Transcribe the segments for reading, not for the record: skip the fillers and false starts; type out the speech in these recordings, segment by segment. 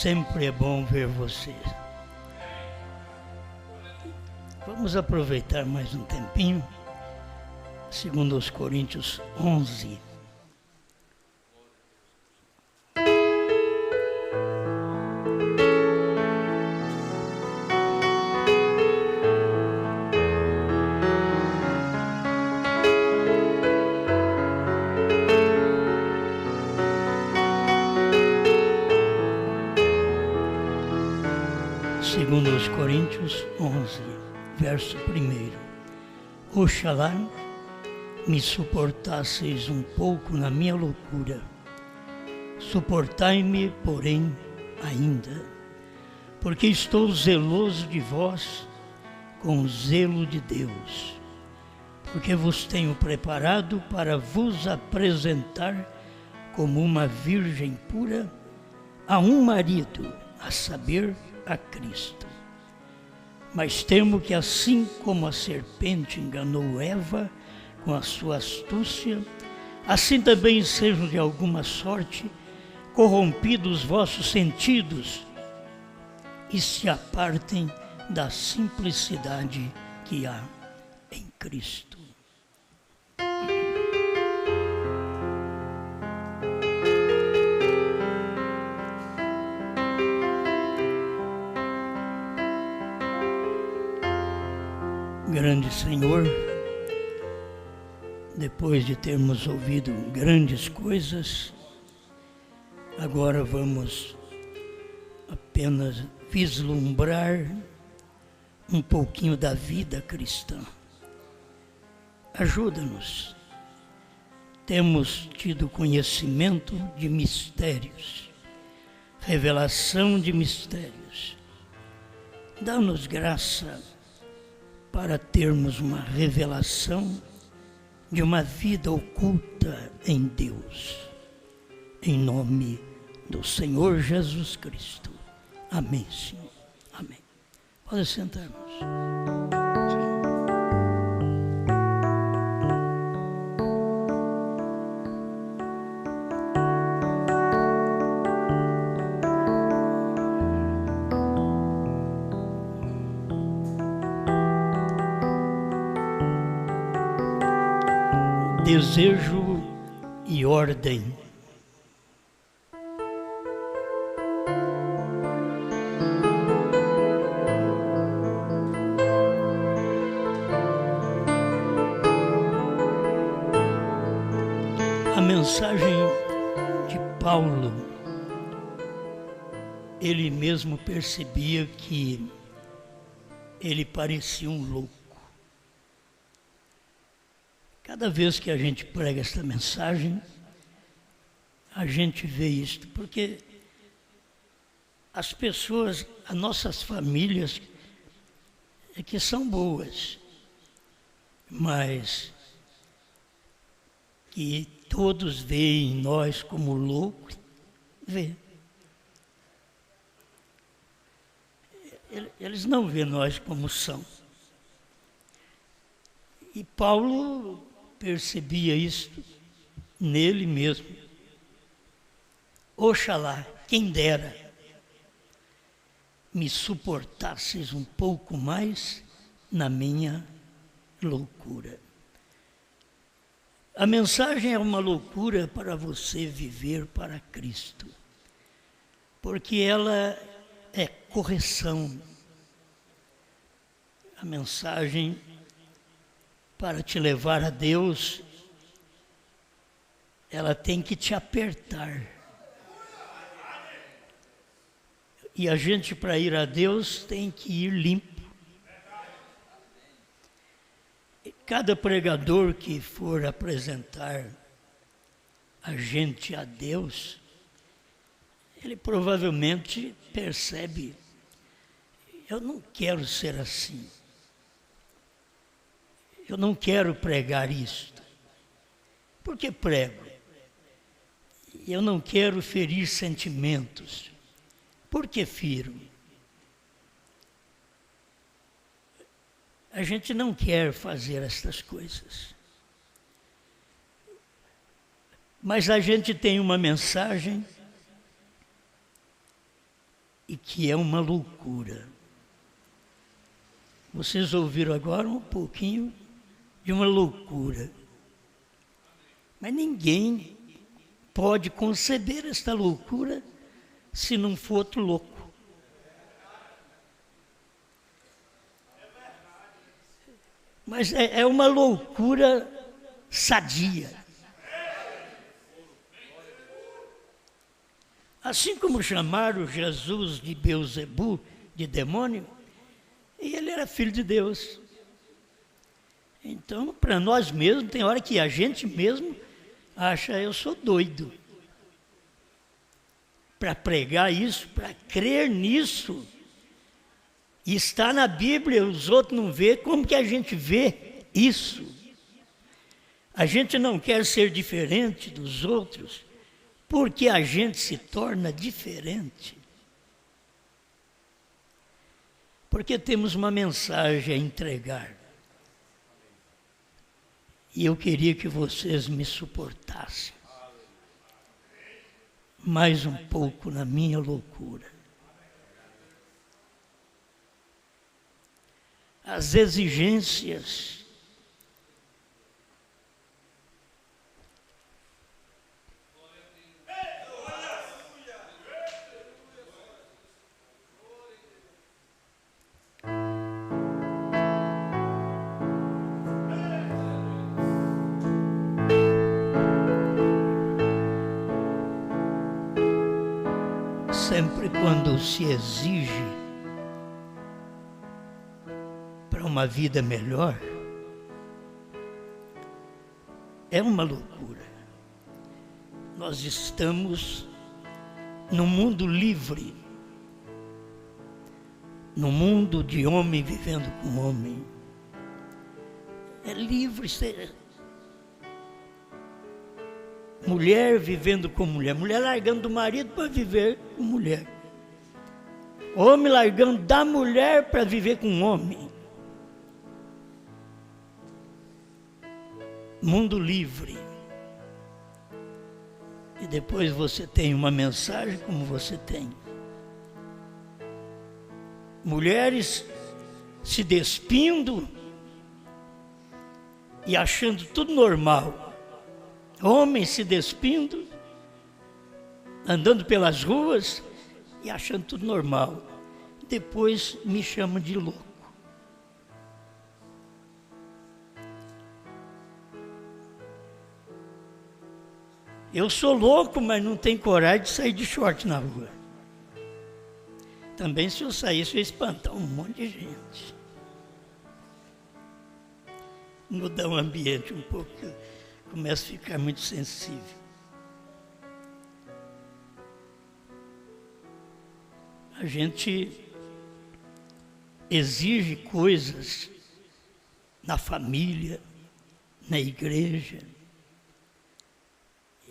Sempre é bom ver você. Vamos aproveitar mais um tempinho. Segundo os Coríntios 11. Segundo os Coríntios 11, verso 1. Oxalá me suportasseis um pouco na minha loucura. Suportai-me, porém, ainda, porque estou zeloso de vós com o zelo de Deus, porque vos tenho preparado para vos apresentar como uma virgem pura a um marido, a saber, a Cristo. Mas temo que assim como a serpente enganou Eva com a sua astúcia, assim também sejam de alguma sorte corrompidos os vossos sentidos e se apartem da simplicidade que há em Cristo. Grande Senhor, depois de termos ouvido grandes coisas, agora vamos apenas vislumbrar um pouquinho da vida cristã. Ajuda-nos. Temos tido conhecimento de mistérios, revelação de mistérios. Dá-nos graça para termos uma revelação de uma vida oculta em Deus. Em nome do Senhor Jesus Cristo. Amém, Senhor. Amém. Pode sentarmos. Desejo e ordem. A mensagem de Paulo, ele mesmo percebia que ele parecia um louco. Cada vez que a gente prega esta mensagem, a gente vê isto, porque as pessoas, as nossas famílias, é que são boas, mas que todos veem nós como loucos, vê. Eles não veem nós como são. E Paulo percebia isto nele mesmo. Oxalá, quem dera, me suportasses um pouco mais na minha loucura. A mensagem é uma loucura para você viver para Cristo, porque ela é correção. A mensagem para te levar a Deus, ela tem que te apertar. E a gente, para ir a Deus, tem que ir limpo. Cada pregador que for apresentar a gente a Deus, ele provavelmente percebe, eu não quero ser assim. Eu não quero pregar isto. Por que prego? Eu não quero ferir sentimentos. Por que firo? A gente não quer fazer estas coisas. Mas a gente tem uma mensagem e que é uma loucura. Vocês ouviram agora um pouquinho de uma loucura. Mas ninguém pode conceber esta loucura se não for outro louco. Mas é uma loucura sadia. Assim como chamaram Jesus de Beelzebu, de demônio, e ele era filho de Deus. Então, para nós mesmos, tem hora que a gente mesmo acha, eu sou doido. Para pregar isso, para crer nisso. E está na Bíblia, os outros não vê, como que a gente vê isso? A gente não quer ser diferente dos outros, porque a gente se torna diferente. Porque temos uma mensagem a entregar. E eu queria que vocês me suportassem mais um pouco na minha loucura. As exigências sempre quando se exige para uma vida melhor, é uma loucura. Nós estamos num mundo livre, num mundo de homem vivendo com homem. É livre ser. Mulher vivendo com mulher, mulher largando do marido para viver com mulher. Homem largando da mulher para viver com homem. Mundo livre. E depois você tem uma mensagem como você tem. Mulheres se despindo e achando tudo normal. Homens se despindo, andando pelas ruas e achando tudo normal. Depois me chamam de louco. Eu sou louco, mas não tenho coragem de sair de short na rua. Também se eu saísse, eu ia espantar um monte de gente. Mudar o ambiente um pouco, começa a ficar muito sensível. A gente exige coisas na família, na igreja,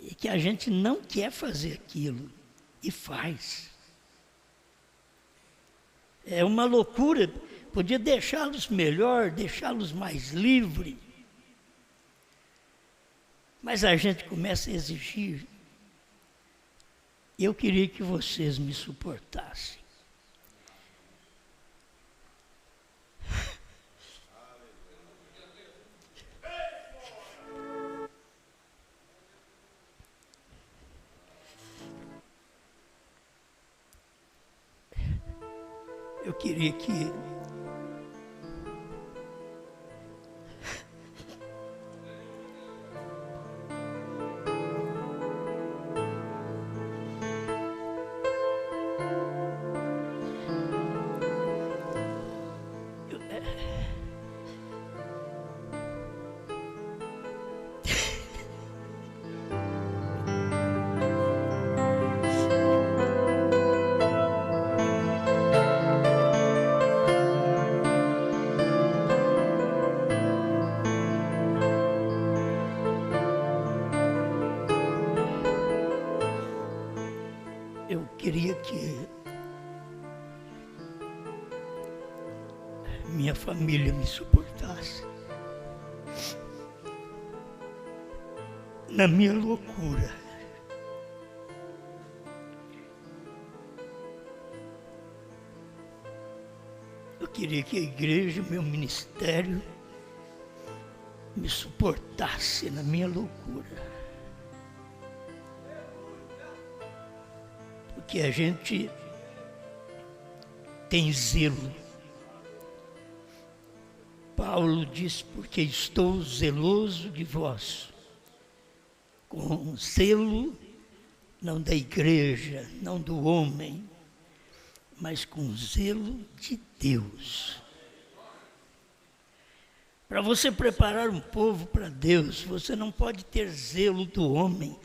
e que a gente não quer fazer aquilo, e faz. É uma loucura, podia deixá-los melhor, deixá-los mais livres. Mas a gente começa a exigir. Eu queria que vocês me suportassem. Eu queria que minha família me suportasse. Na minha loucura. queria que a igreja, meu ministério, me suportasse na minha loucura. Porque a gente tem zelo. Paulo diz, porque estou zeloso de vós, com zelo, não da igreja, não do homem, mas com zelo de Deus. Para você preparar um povo para Deus, você não pode ter zelo do homem,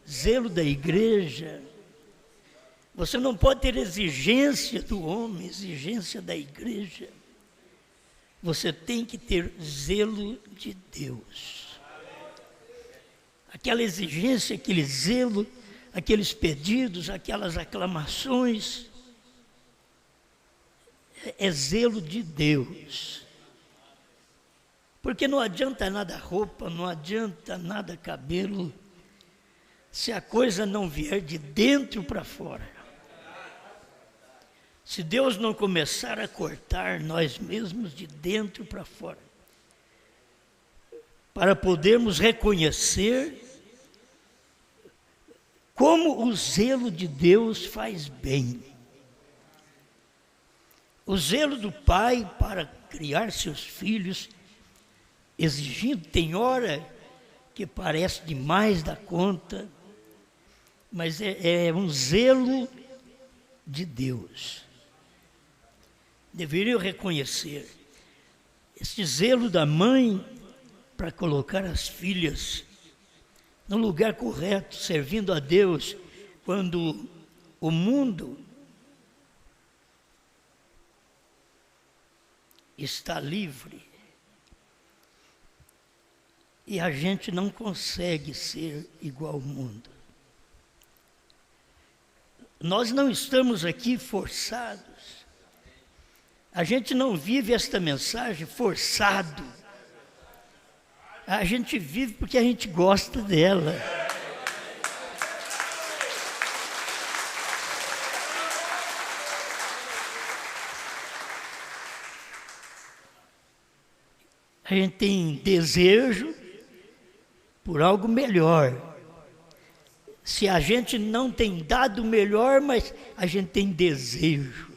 zelo da igreja. Você não pode ter exigência do homem, exigência da igreja. Você tem que ter zelo de Deus. Aquela exigência, aquele zelo, aqueles pedidos, aquelas aclamações, é zelo de Deus. Porque não adianta nada roupa, não adianta nada cabelo, se a coisa não vier de dentro para fora. Se Deus não começar a cortar nós mesmos de dentro para fora, para podermos reconhecer como o zelo de Deus faz bem. O zelo do pai para criar seus filhos, exigindo, tem hora que parece demais da conta, mas é um zelo de Deus. Deveriam reconhecer esse zelo da mãe para colocar as filhas no lugar correto, servindo a Deus, quando o mundo está livre e a gente não consegue ser igual ao mundo. Nós não estamos aqui forçados. A gente não vive esta mensagem forçado. A gente vive porque a gente gosta dela. A gente tem desejo por algo melhor. Se a gente não tem dado o melhor, mas a gente tem desejo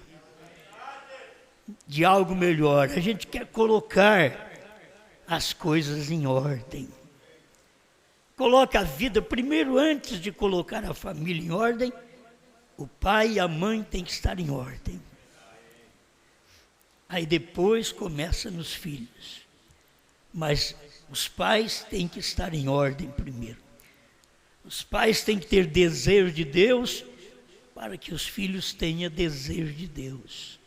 de algo melhor. A gente quer colocar as coisas em ordem. Coloca a vida primeiro, antes de colocar a família em ordem, o pai e a mãe têm que estar em ordem. Aí depois começa nos filhos. Mas os pais têm que estar em ordem primeiro. Os pais têm que ter desejo de Deus para que os filhos tenham desejo de Deus.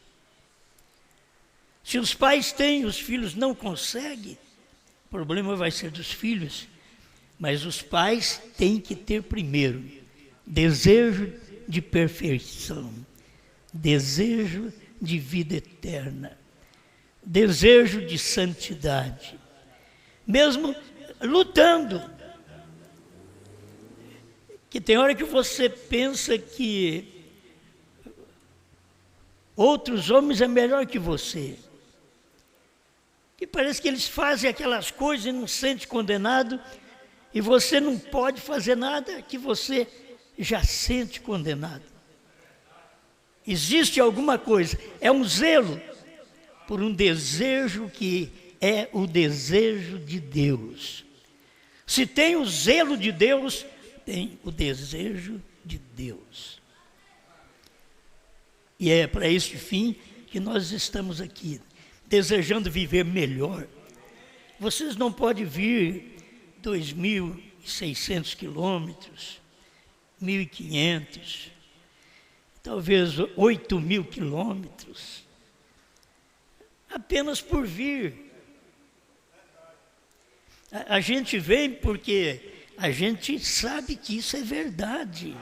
Se os pais têm, os filhos não conseguem, o problema vai ser dos filhos. Mas os pais têm que ter primeiro desejo de perfeição, desejo de vida eterna, desejo de santidade, mesmo lutando. Que tem hora que você pensa que outros homens é melhor que você. Que parece que eles fazem aquelas coisas e não se sente condenado, e você não pode fazer nada que você já sente condenado. Existe alguma coisa, é um zelo por um desejo que é o desejo de Deus. Se tem o zelo de Deus, tem o desejo de Deus. E é para este fim que nós estamos aqui, desejando viver melhor. Vocês não podem vir 2.600 quilômetros, 1.500, talvez 8.000 quilômetros, apenas por vir. A gente vem porque a gente sabe que isso é verdade.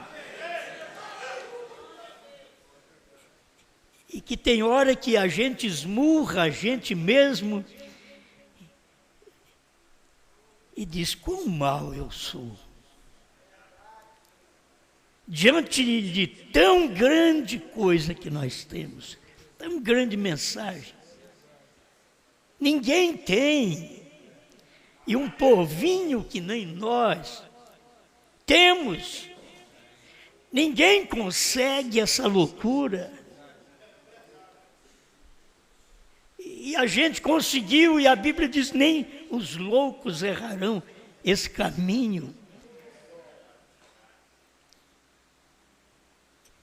E que tem hora que a gente esmurra a gente mesmo e diz: quão mal eu sou. Diante de tão grande coisa que nós temos, tão grande mensagem, Ninguém tem. E um povinho que nem nós temos. Ninguém consegue essa loucura. E a gente conseguiu, e a Bíblia diz, nem os loucos errarão esse caminho.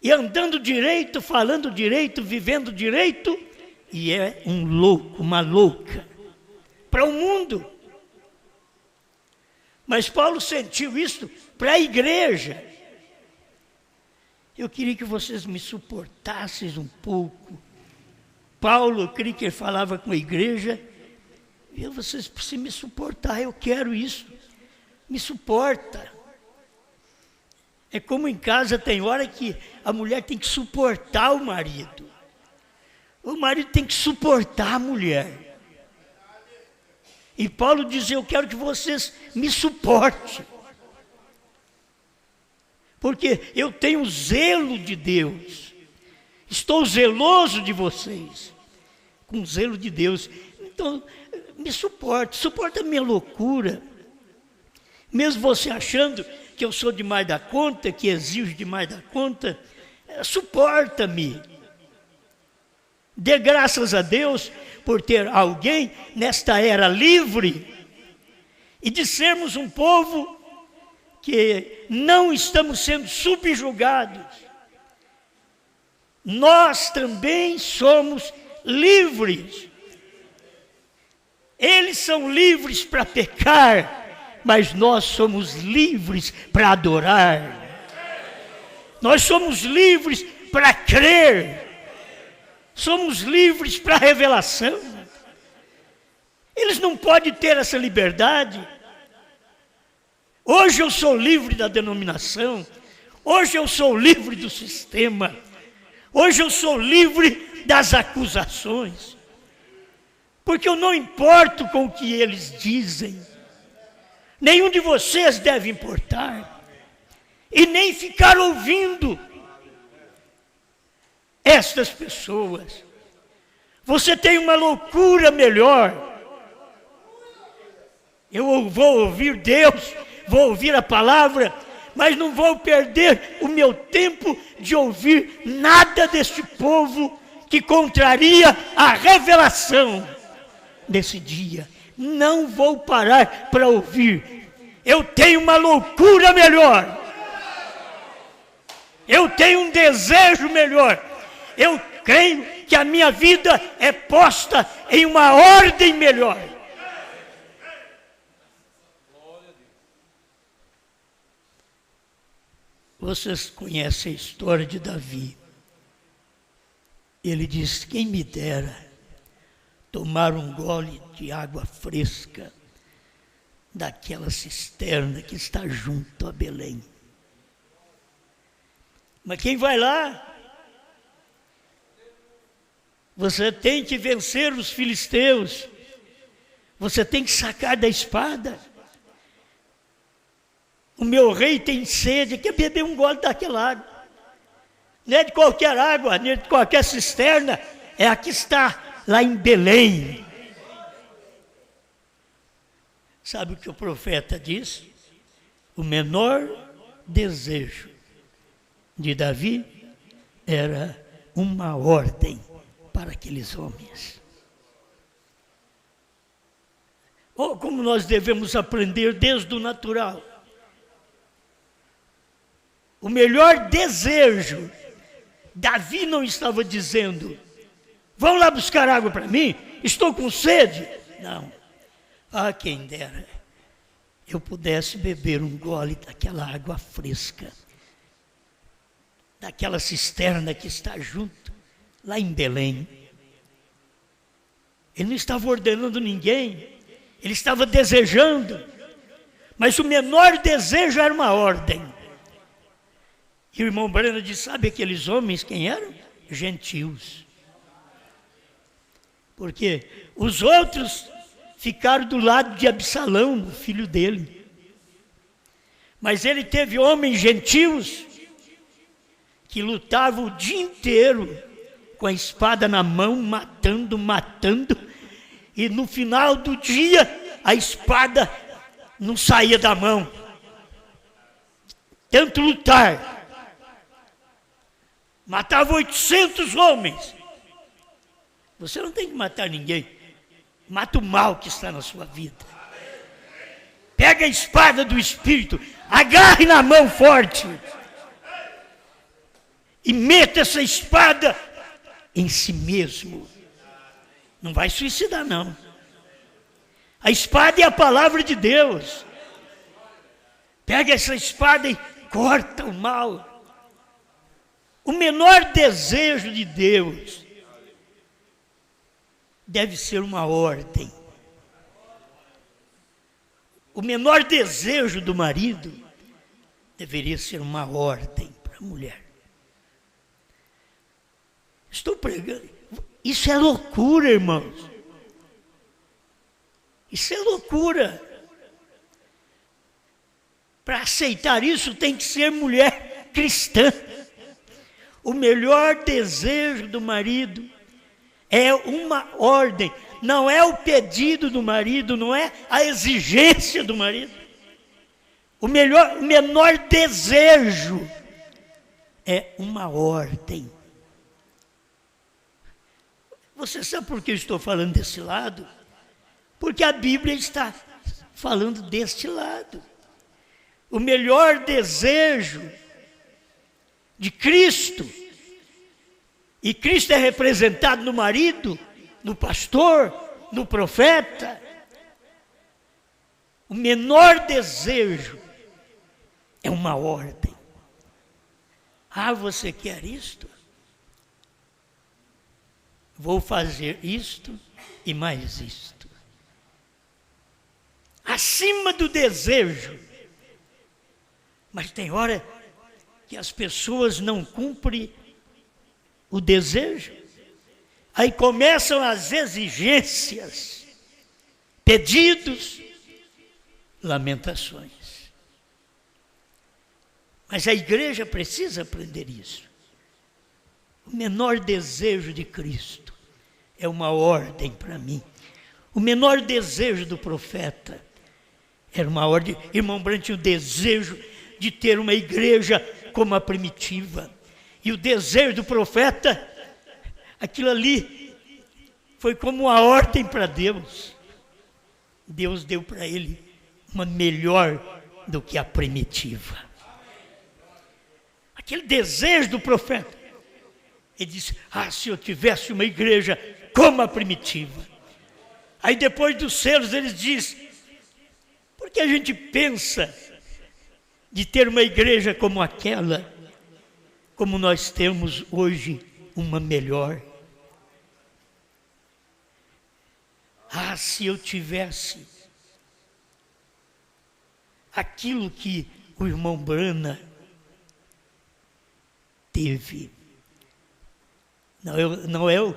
E andando direito, falando direito, vivendo direito, e é um louco, uma louca, para o mundo. Mas Paulo sentiu isso para a igreja. Eu queria que vocês me suportassem um pouco. Paulo, eu creio que ele falava com a igreja, e vocês precisam me suportar, eu quero isso, me suporta. É como em casa tem hora que a mulher tem que suportar o marido tem que suportar a mulher. E Paulo dizia, eu quero que vocês me suportem, porque eu tenho zelo de Deus, estou zeloso de vocês, com zelo de Deus. Então, me suporta a minha loucura, mesmo você achando que eu sou demais da conta, que exijo demais da conta, suporta-me. Dê graças a Deus por ter alguém nesta era livre e de sermos um povo que não estamos sendo subjugados. Nós também somos livres. Eles são livres para pecar, mas nós somos livres para adorar. Nós somos livres para crer. Somos livres para a revelação. Eles não podem ter essa liberdade. Hoje eu sou livre da denominação. Hoje eu sou livre do sistema. Hoje eu sou livre das acusações. Porque eu não importo com o que eles dizem. Nenhum de vocês deve importar. E nem ficar ouvindo estas pessoas. Você tem uma loucura melhor. Eu vou ouvir Deus, vou ouvir a palavra, mas não vou perder o meu tempo de ouvir nada deste povo que contraria a revelação desse dia. Não vou parar para ouvir. Eu tenho uma loucura melhor. Eu tenho um desejo melhor. Eu creio que a minha vida é posta em uma ordem melhor. Vocês conhecem a história de Davi. Ele diz, quem me dera tomar um gole de água fresca daquela cisterna que está junto a Belém. Mas quem vai lá? Você tem que vencer os filisteus. Você tem que sacar da espada. O meu rei tem sede, quer beber um gole daquela água. Não é de qualquer água, nem de qualquer cisterna, é a que está lá em Belém. Sabe o que o profeta diz? O menor desejo de Davi era uma ordem para aqueles homens. Ou como nós devemos aprender desde o natural. O melhor desejo, Davi não estava dizendo, vão lá buscar água para mim, estou com sede. Não. Ah, quem dera eu pudesse beber um gole daquela água fresca, daquela cisterna que está junto, lá em Belém. Ele não estava ordenando ninguém, ele estava desejando, mas o menor desejo era uma ordem. E o irmão Breno diz, sabe aqueles homens quem eram? Gentios. Porque os outros ficaram do lado de Absalão, o filho dele. Mas ele teve homens gentios que lutavam o dia inteiro com a espada na mão, matando, e no final do dia a espada não saía da mão. Tanto lutar. Matava 800 homens. Você não tem que matar ninguém. Mata o mal que está na sua vida. Pega a espada do Espírito, agarre na mão forte e meta essa espada em si mesmo. Não vai suicidar, não. A espada é a palavra de Deus. Pega essa espada e corta o mal. O menor desejo de Deus deve ser uma ordem. O menor desejo do marido deveria ser uma ordem para a mulher. Estou pregando. Isso é loucura, irmãos. Isso é loucura. Para aceitar isso tem que ser mulher cristã. O melhor desejo do marido é uma ordem, não é o pedido do marido, não é a exigência do marido. O menor desejo é uma ordem. Você sabe por que eu estou falando desse lado? Porque a Bíblia está falando deste lado. O melhor desejo de Cristo, e Cristo é representado no marido, no pastor, no profeta. O menor desejo é uma ordem. Ah, você quer isto? Vou fazer isto e mais isto. Acima do desejo. Mas tem hora que as pessoas não cumprem o desejo. Aí começam as exigências, pedidos, lamentações. Mas a igreja precisa aprender isso. O menor desejo de Cristo é uma ordem para mim. O menor desejo do profeta era uma ordem. Irmão Brandt tinha o desejo de ter uma igreja como a primitiva. E o desejo do profeta, aquilo ali, foi como uma ordem para Deus. Deus deu para ele uma melhor do que a primitiva. Aquele desejo do profeta. Ele disse, se eu tivesse uma igreja como a primitiva. Aí depois dos selos ele diz, por que a gente pensa de ter uma igreja como aquela, como nós temos hoje uma melhor? Se eu tivesse aquilo que o irmão Brana teve. Não é o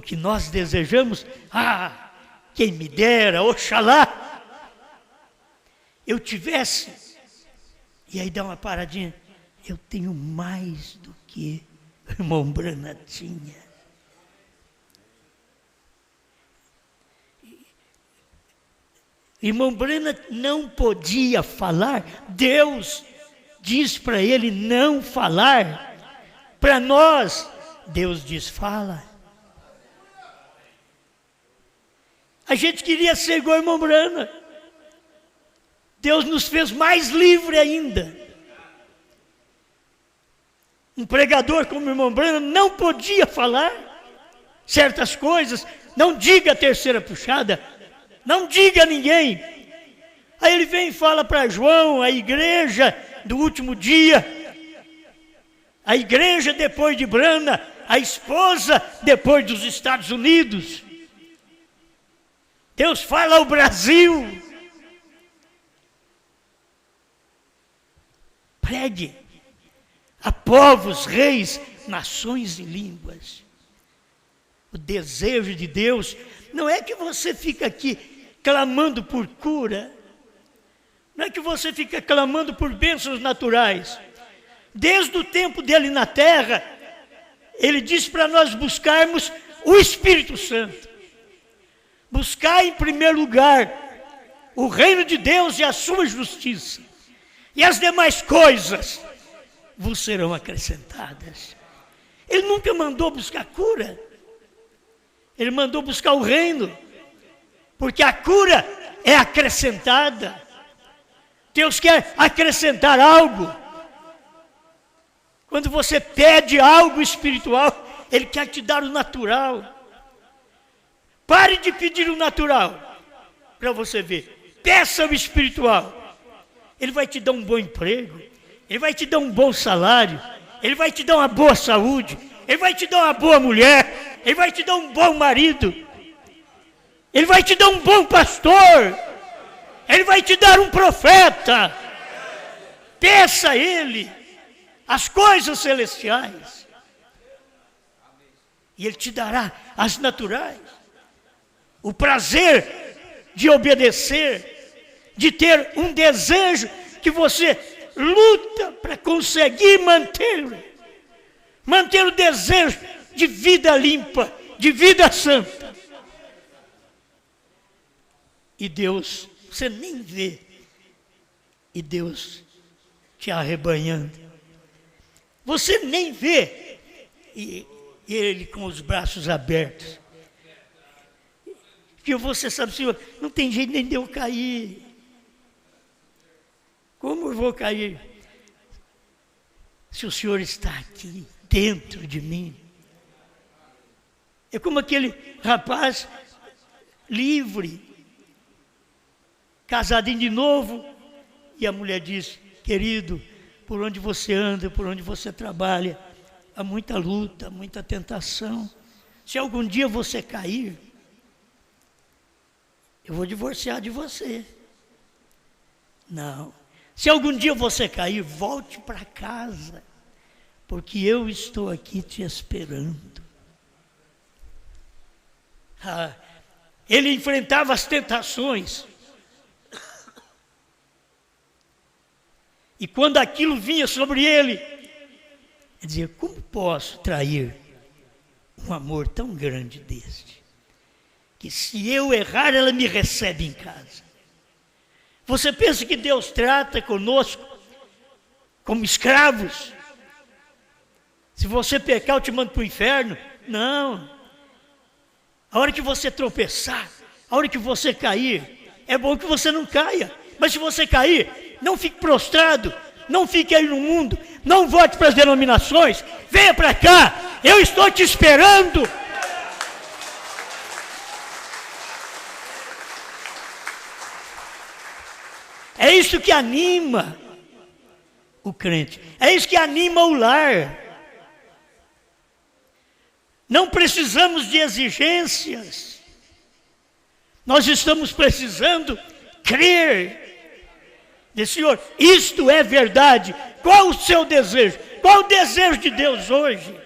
que nós desejamos. Quem me dera, oxalá, eu tivesse. E aí dá uma paradinha. Eu tenho mais do que o irmão Brana tinha. Irmão Brana não podia falar. Deus diz para ele não falar. Para nós, Deus diz, fala. A gente queria ser igual ao irmão Brana. Deus nos fez mais livre ainda. Um pregador como o irmão Brana não podia falar certas coisas. Não diga a terceira puxada. Não diga a ninguém. Aí ele vem e fala para João, a igreja do último dia, a igreja depois de Brana, a esposa depois dos Estados Unidos. Deus fala ao Brasil. Pregue a povos, reis, nações e línguas. O desejo de Deus não é que você fica aqui clamando por cura, não é que você fica clamando por bênçãos naturais. Desde o tempo dele na terra, ele disse para nós buscarmos o Espírito Santo. Buscai em primeiro lugar o reino de Deus e a sua justiça, e as demais coisas vos serão acrescentadas. Ele nunca mandou buscar cura. Ele mandou buscar o reino, porque a cura é acrescentada. Deus quer acrescentar algo. Quando você pede algo espiritual, Ele quer te dar o natural. Pare de pedir o natural, para você ver. Peça o espiritual. Ele vai te dar um bom emprego, Ele vai te dar um bom salário, Ele vai te dar uma boa saúde, Ele vai te dar uma boa mulher, Ele vai te dar um bom marido, Ele vai te dar um bom pastor, Ele vai te dar um profeta. Peça a Ele as coisas celestiais, e Ele te dará as naturais. O prazer de obedecer, de ter um desejo que você luta para conseguir manter o desejo de vida limpa, de vida santa. E Deus, você nem vê, e Deus te arrebanhando. Você nem vê, e Ele com os braços abertos. Que você sabe, Senhor, não tem jeito nem de eu cair. Como eu vou cair? Se o Senhor está aqui, dentro de mim. É como aquele rapaz livre, casadinho de novo, e a mulher diz: querido, por onde você anda, por onde você trabalha, há muita luta, muita tentação. Se algum dia você cair, eu vou divorciar de você. Não. Se algum dia você cair, volte para casa, porque eu estou aqui te esperando. Ele enfrentava as tentações. E quando aquilo vinha sobre ele, ele dizia: como posso trair um amor tão grande deste? Que se eu errar, ela me recebe em casa. Você pensa que Deus trata conosco como escravos? Se você pecar, eu te mando para o inferno? Não. A hora que você tropeçar, a hora que você cair, é bom que você não caia. Mas se você cair, não fique prostrado, não fique aí no mundo, não volte para as denominações, venha para cá, eu estou te esperando. É isso que anima o crente, é isso que anima o lar. Não precisamos de exigências, nós estamos precisando crer. Diz: Senhor, isto é verdade. Qual o seu desejo? Qual o desejo de Deus hoje?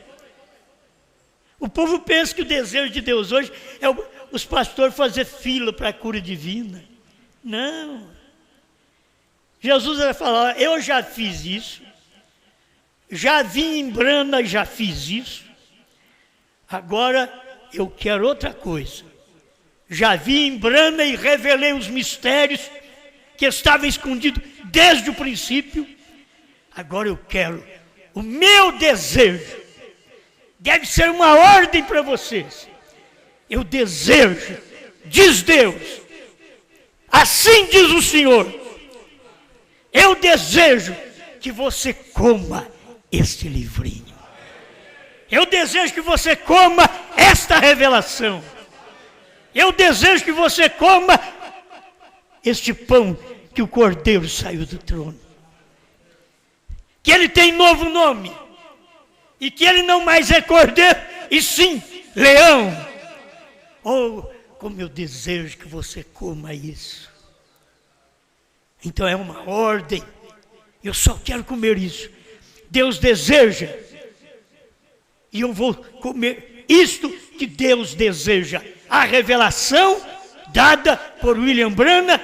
O povo pensa que o desejo de Deus hoje é os pastores fazer fila para a cura divina. Não. Jesus vai falar: eu já fiz isso, já vim em Brana e já fiz isso, agora eu quero outra coisa. Já vim em Brana e revelei os mistérios que estavam escondidos desde o princípio, agora eu quero, o meu desejo, deve ser uma ordem para vocês, eu desejo, diz Deus, assim diz o Senhor, eu desejo que você coma este livrinho. Eu desejo que você coma esta revelação. Eu desejo que você coma este pão que o Cordeiro saiu do trono. Que ele tem novo nome. E que ele não mais é Cordeiro, e sim Leão. Oh, como eu desejo que você coma isso. Então é uma ordem. Eu só quero comer isso. Deus deseja. E eu vou comer isto que Deus deseja. A revelação dada por William Branham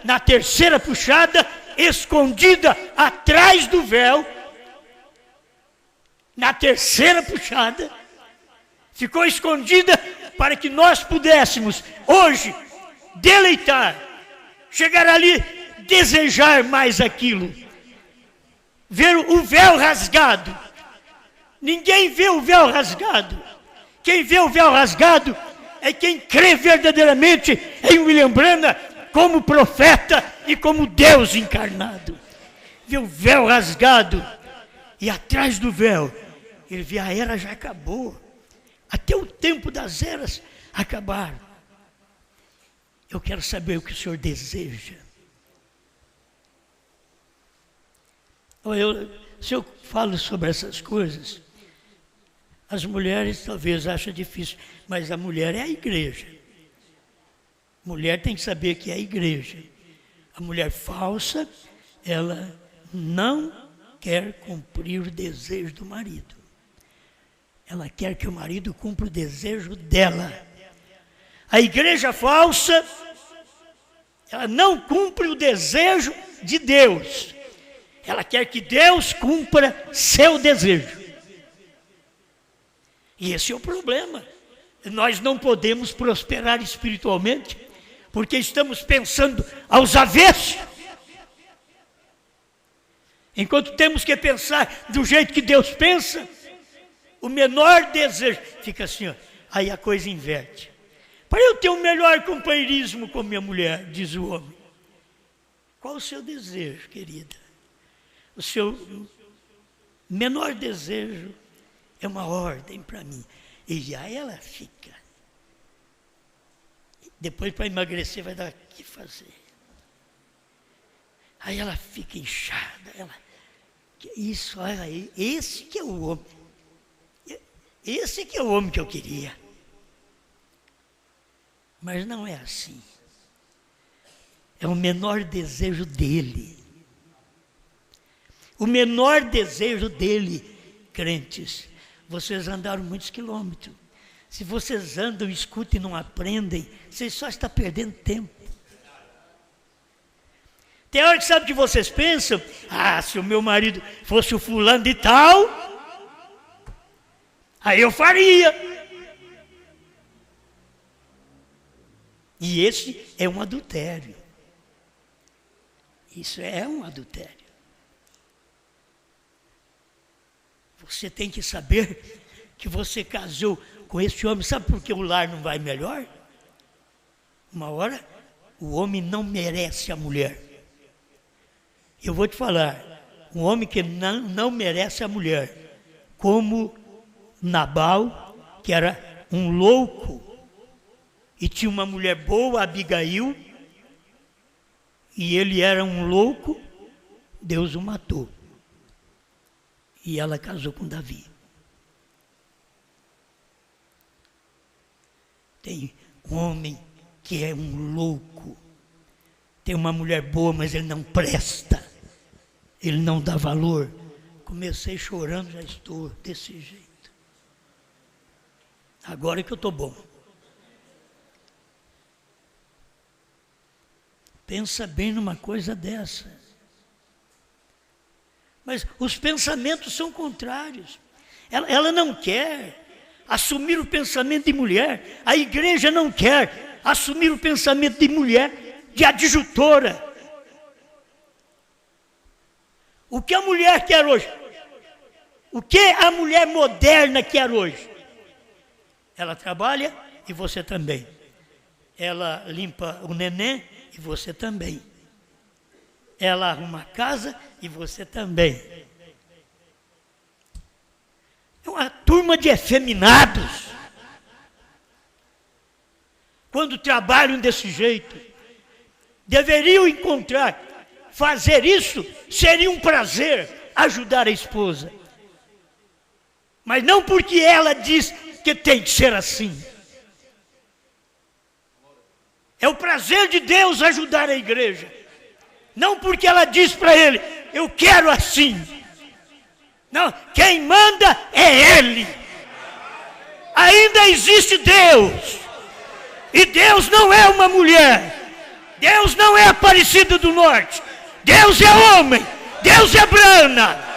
na terceira puxada, escondida atrás do véu. Na terceira puxada, ficou escondida para que nós pudéssemos hoje deleitar, chegar ali, desejar mais aquilo, ver o véu rasgado. Ninguém vê o véu rasgado. Quem vê o véu rasgado é quem crê verdadeiramente em William Branham como profeta e como Deus encarnado. Vê o véu rasgado e atrás do véu ele vê a era já acabou. Até o tempo das eras acabaram. Eu quero saber o que o senhor deseja. Se eu falo sobre essas coisas, as mulheres talvez achem difícil, mas a mulher é a igreja. A mulher tem que saber que é a igreja. A mulher falsa, ela não quer cumprir o desejo do marido. Ela quer que o marido cumpra o desejo dela. A igreja falsa, ela não cumpre o desejo de Deus. Ela quer que Deus cumpra seu desejo. E esse é o problema. Nós não podemos prosperar espiritualmente, porque estamos pensando aos avessos. Enquanto temos que pensar do jeito que Deus pensa, o menor desejo fica assim, ó, aí a coisa inverte. Para eu ter um melhor companheirismo com minha mulher, diz o homem. Qual o seu desejo, querida? O seu menor desejo é uma ordem para mim. E aí ela fica. Depois para emagrecer vai dar o que fazer. Aí ela fica inchada. Isso, olha aí, esse que é o homem. Esse que é o homem que eu queria. Mas não é assim. É o menor desejo dele. O menor desejo dele, crentes. Vocês andaram muitos quilômetros. Se vocês andam, escutam e não aprendem, vocês só estão perdendo tempo. Tem hora que sabe o que vocês pensam? Ah, se o meu marido fosse o fulano de tal, aí eu faria. E esse é um adultério. Isso é um adultério. Você tem que saber que você casou com esse homem. Sabe por que o lar não vai melhor? Uma hora, o homem não merece a mulher. Eu vou te falar, um homem que não merece a mulher, como Nabal, que era um louco, e tinha uma mulher boa, Abigail, e ele era um louco, Deus o matou. E ela casou com Davi. Tem um homem que é um louco. Tem uma mulher boa, mas ele não presta. Ele não dá valor. Comecei chorando, já estou desse jeito. Agora é que eu estou bom. Pensa bem numa coisa dessa. Mas os pensamentos são contrários. Ela não quer assumir o pensamento de mulher. A igreja não quer assumir o pensamento de mulher, de adjutora. O que a mulher quer hoje? O que a mulher moderna quer hoje? Ela trabalha e você também. Ela limpa o neném e você também. Ela arruma a casa e você também. É uma turma de efeminados. Quando trabalham desse jeito, deveriam encontrar, fazer isso seria um prazer, ajudar a esposa. Mas não porque ela diz que tem que ser assim. É o prazer de Deus ajudar a igreja. Não porque ela diz para ele, eu quero assim. Não, quem manda é Ele. Ainda existe Deus. E Deus não é uma mulher. Deus não é Aparecida do Norte. Deus é homem. Deus é Brana.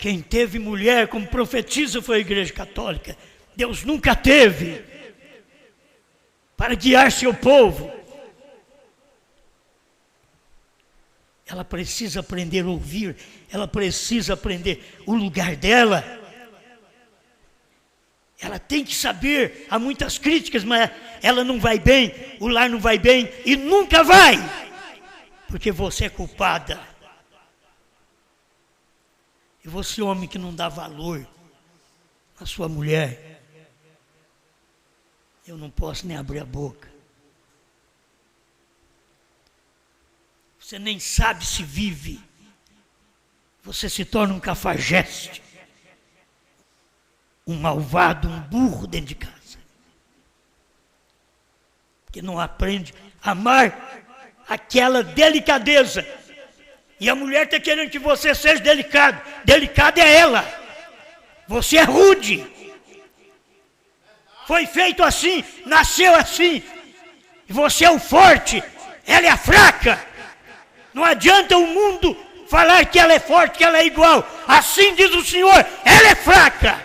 Quem teve mulher como profetisa foi a Igreja Católica. Deus nunca teve para guiar seu povo. Ela precisa aprender a ouvir, ela precisa aprender o lugar dela. Ela tem que saber, há muitas críticas, mas ela não vai bem, o lar não vai bem e nunca vai, porque você é culpada. E você, homem que não dá valor à sua mulher, eu não posso nem abrir a boca. Você nem sabe se vive. Você se torna um cafajeste, um malvado, um burro dentro de casa. Porque não aprende a amar aquela delicadeza. E a mulher está querendo que você seja delicado. Delicada é ela. Você é rude. Foi feito assim, nasceu assim. E você é o forte, ela é a fraca. Não adianta o mundo falar que ela é forte, que ela é igual. Assim diz o Senhor, ela é fraca.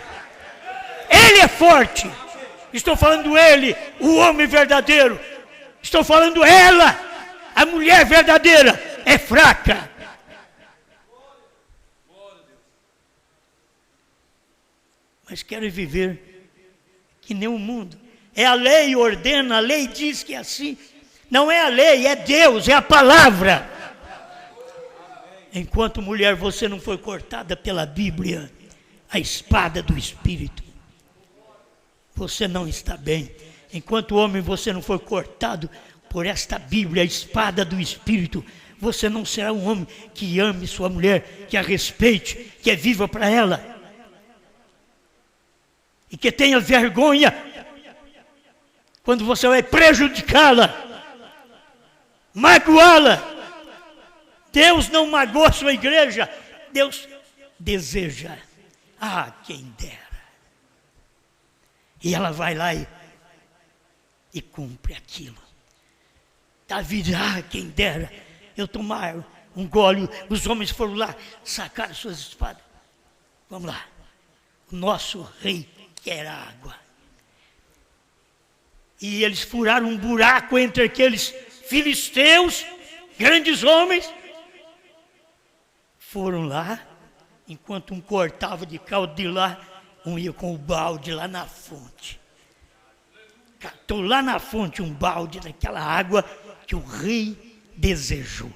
Ele é forte. Estou falando ele, o homem verdadeiro. Estou falando ela, a mulher verdadeira, é fraca. Mas querem viver que nem o mundo. É a lei ordena, a lei diz que é assim. Não é a lei, é Deus, é a palavra. Enquanto mulher você não foi cortada pela Bíblia, a espada do Espírito, você não está bem. Enquanto homem você não foi cortado por esta Bíblia, a espada do Espírito, você não será um homem que ame sua mulher, que a respeite, que é viva para ela. E que tenha vergonha quando você vai prejudicá-la, magoá-la. Deus não magoa a sua igreja, Deus deseja. Ah, quem dera. E ela vai lá e cumpre aquilo. Davi diz, quem dera eu tomar um gole. Os homens foram lá, sacaram suas espadas. Vamos lá, o nosso rei quer água. E eles furaram um buraco entre aqueles filisteus, grandes homens. Foram lá, enquanto um cortava de caldo de lá, um ia com o balde lá na fonte. Catou lá na fonte um balde daquela água que o rei desejou.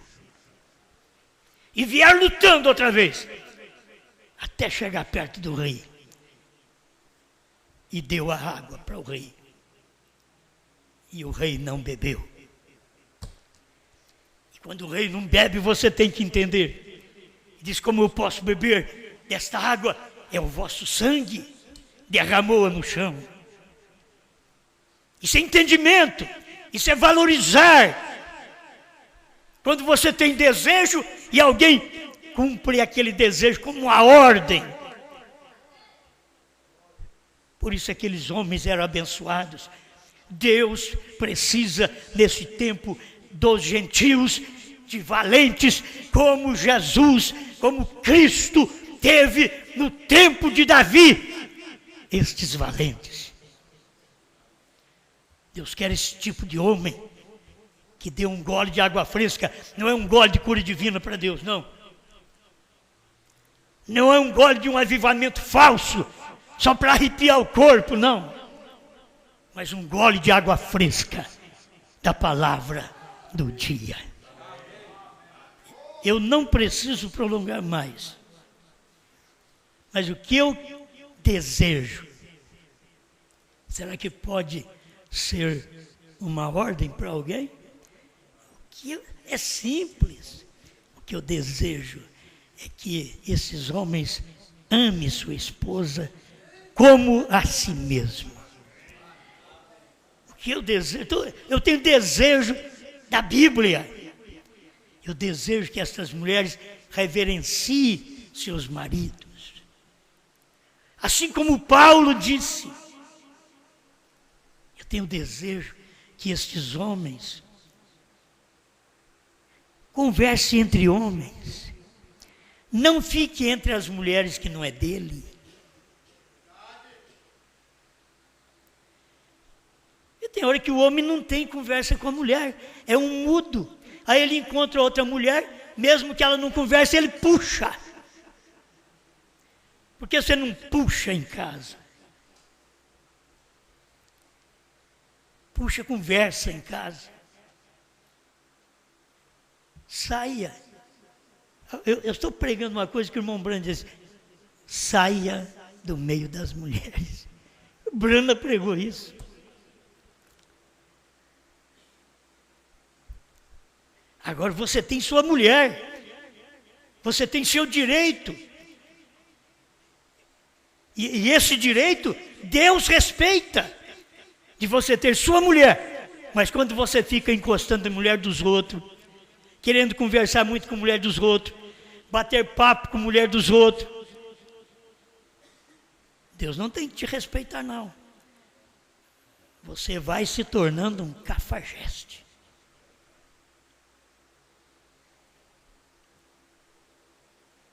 E vieram lutando outra vez, até chegar perto do rei. E deu a água para o rei. E o rei não bebeu. E quando o rei não bebe, você tem que entender. Diz, como eu posso beber desta água? É o vosso sangue, derramou-a no chão. Isso é entendimento, isso é valorizar. Quando você tem desejo e alguém cumpre aquele desejo como uma ordem. Por isso aqueles homens eram abençoados. Deus precisa, nesse tempo, dos gentios, de valentes, como Jesus, como Cristo teve no tempo de Davi. Estes valentes. Deus quer esse tipo de homem, que dê um gole de água fresca. Não é um gole de cura divina para Deus, não. Não é um gole de um avivamento falso, só para arrepiar o corpo, não. Mas um gole de água fresca, da palavra do dia. Eu não preciso prolongar mais. Mas o que eu desejo, será que pode ser uma ordem para alguém? É simples. O que eu desejo é que esses homens amem sua esposa como a si mesmo. O que eu desejo? Eu tenho desejo da Bíblia. Eu desejo que essas mulheres reverenciem seus maridos. Assim como Paulo disse, eu tenho desejo que estes homens conversem entre homens. Não fique entre as mulheres que não é dele. E tem hora que o homem não tem conversa com a mulher, é um mudo. Aí ele encontra outra mulher, mesmo que ela não converse, ele puxa. Por que você não puxa em casa? Puxa conversa em casa. Saia. Eu estou pregando uma coisa que o irmão Brando diz: saia do meio das mulheres. O Branda pregou isso. Agora você tem sua mulher, você tem seu direito, e esse direito Deus respeita, de você ter sua mulher. Mas quando você fica encostando na mulher dos outros, querendo conversar muito com a mulher dos outros, bater papo com a mulher dos outros, Deus não tem que te respeitar, não. Você vai se tornando um cafajeste.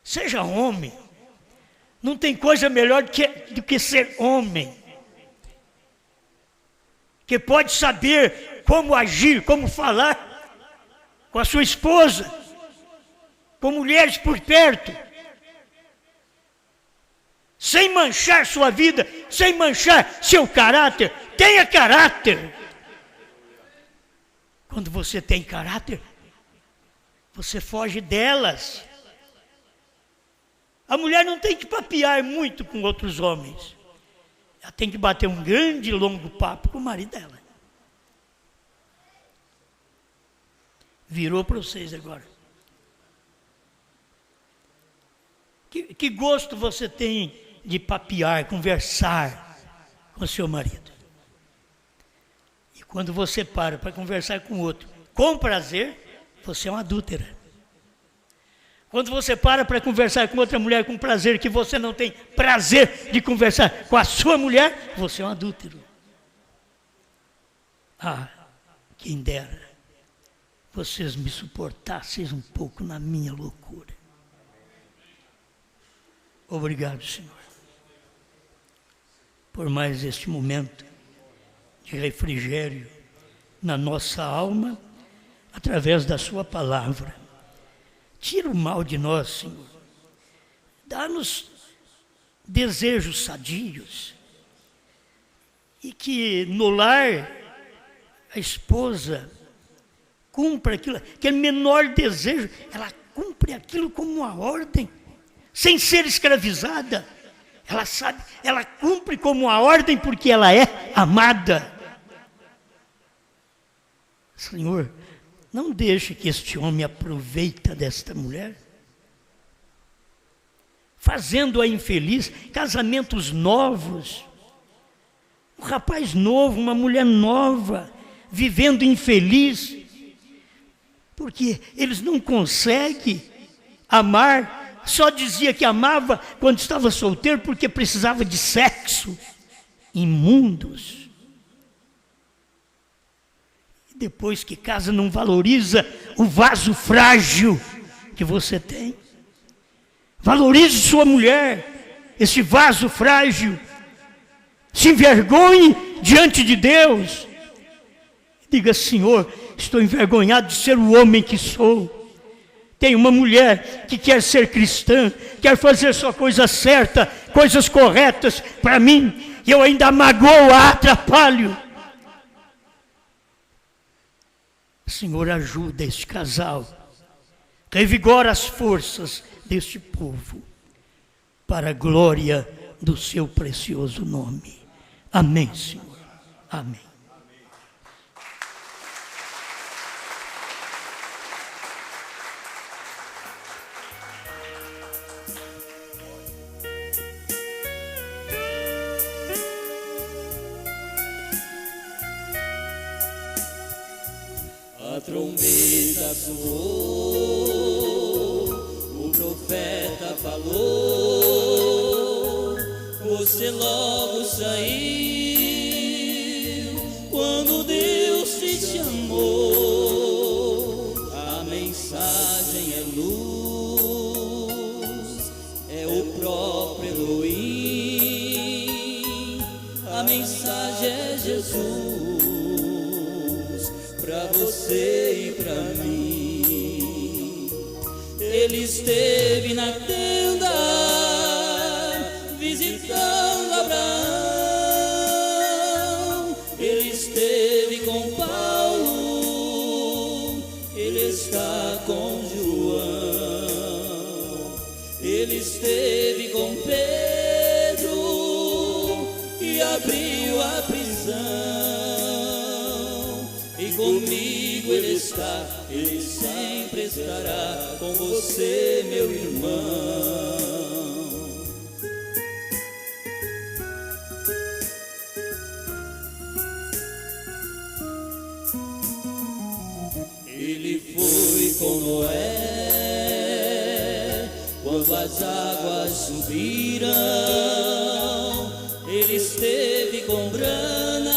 Seja homem. Não tem coisa melhor do que ser homem. Que pode saber como agir, como falar com a sua esposa, com mulheres por perto, sem manchar sua vida, sem manchar seu caráter. Tenha caráter. Quando você tem caráter, você foge delas. A mulher não tem que papear muito com outros homens. Ela tem que bater um grande e longo papo com o marido dela. Virou para vocês agora. Que gosto você tem de papear, conversar com seu marido? E quando você para conversar com outro com prazer, você é uma adúltera. Quando você para conversar com outra mulher com prazer, que você não tem prazer de conversar com a sua mulher, você é um adúltero. Ah, quem dera vocês me suportassem um pouco na minha loucura. Obrigado, Senhor, por mais este momento de refrigério na nossa alma, através da sua palavra. Tira o mal de nós, Senhor. Dá-nos desejos sadios. E que no lar a esposa cumpra aquilo, aquele menor desejo, ela cumpre aquilo como uma ordem, sem ser escravizada. Ela sabe, ela cumpre como uma ordem porque ela é amada. Senhor, não deixe que este homem aproveite desta mulher, fazendo-a infeliz. Casamentos novos, um rapaz novo, uma mulher nova, vivendo infeliz, porque eles não conseguem amar. Só dizia que amava quando estava solteiro porque precisava de sexo. Imundos. Depois que casa, não valoriza o vaso frágil que você tem. Valorize sua mulher, esse vaso frágil. Se envergonhe diante de Deus. Diga: Senhor, estou envergonhado de ser o homem que sou. Tem uma mulher que quer ser cristã, quer fazer só coisa certa, coisas corretas para mim, e eu ainda magoo, atrapalho. Senhor, ajuda este casal, revigora as forças deste povo, para a glória do seu precioso nome. Amém, Senhor. Amém. A trombeta soou, o profeta falou, você logo saiu, quando Deus te chamou, a mensagem é luz, próprio Elohim. A mensagem é Jesus, pra você e pra mim. Ele esteve na tenda, visitando Abraão. Ele esteve com Paulo, ele está com João. Ele esteve com Pedro e abriu a prisão. E comigo ele está, ele sempre estará com você, meu irmão. Ele foi com Noé quando as águas subiram. Ele esteve com Brana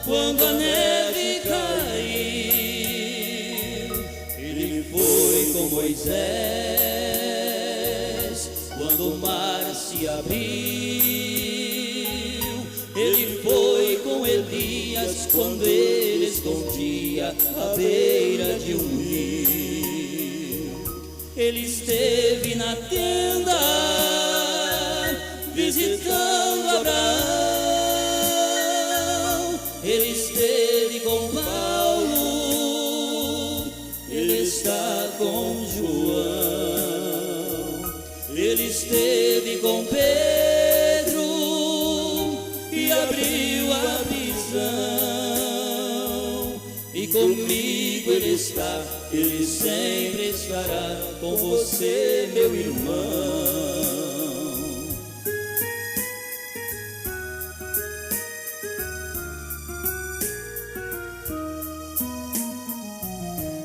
quando a neve caiu. Ele foi com Moisés quando o mar se abriu. Ele foi com Elias quando ele escondia à beira de um rio. Ele esteve na tenda, visitando Abraão. Ele esteve com Paulo, ele está com João. Ele esteve com Pedro e abriu a prisão. E comigo ele está, ele sempre estará com você, meu irmão.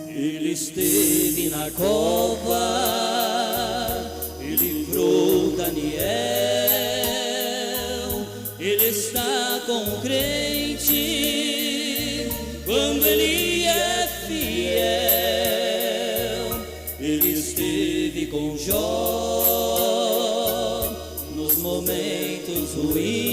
Ele esteve na cova, ele livrou Daniel. Ele está com o crente quando ele é fiel. Ele esteve com Jó nos momentos ruins.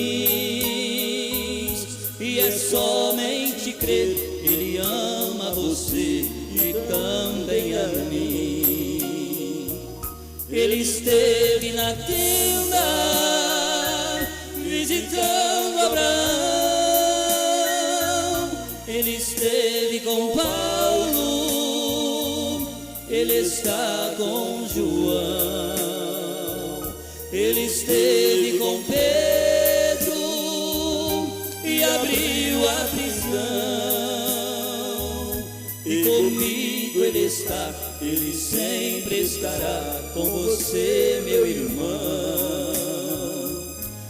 E é somente crer, ele ama você e também a mim. Ele esteve na tenda, visitando Abraão. Ele esteve com Paulo, ele está com João. Ele esteve com Pedro e abriu a prisão. E comigo ele está, ele sempre estará com você, meu irmão.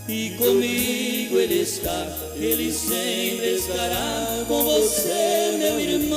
E comigo ele está, ele sempre estará com você, meu irmão.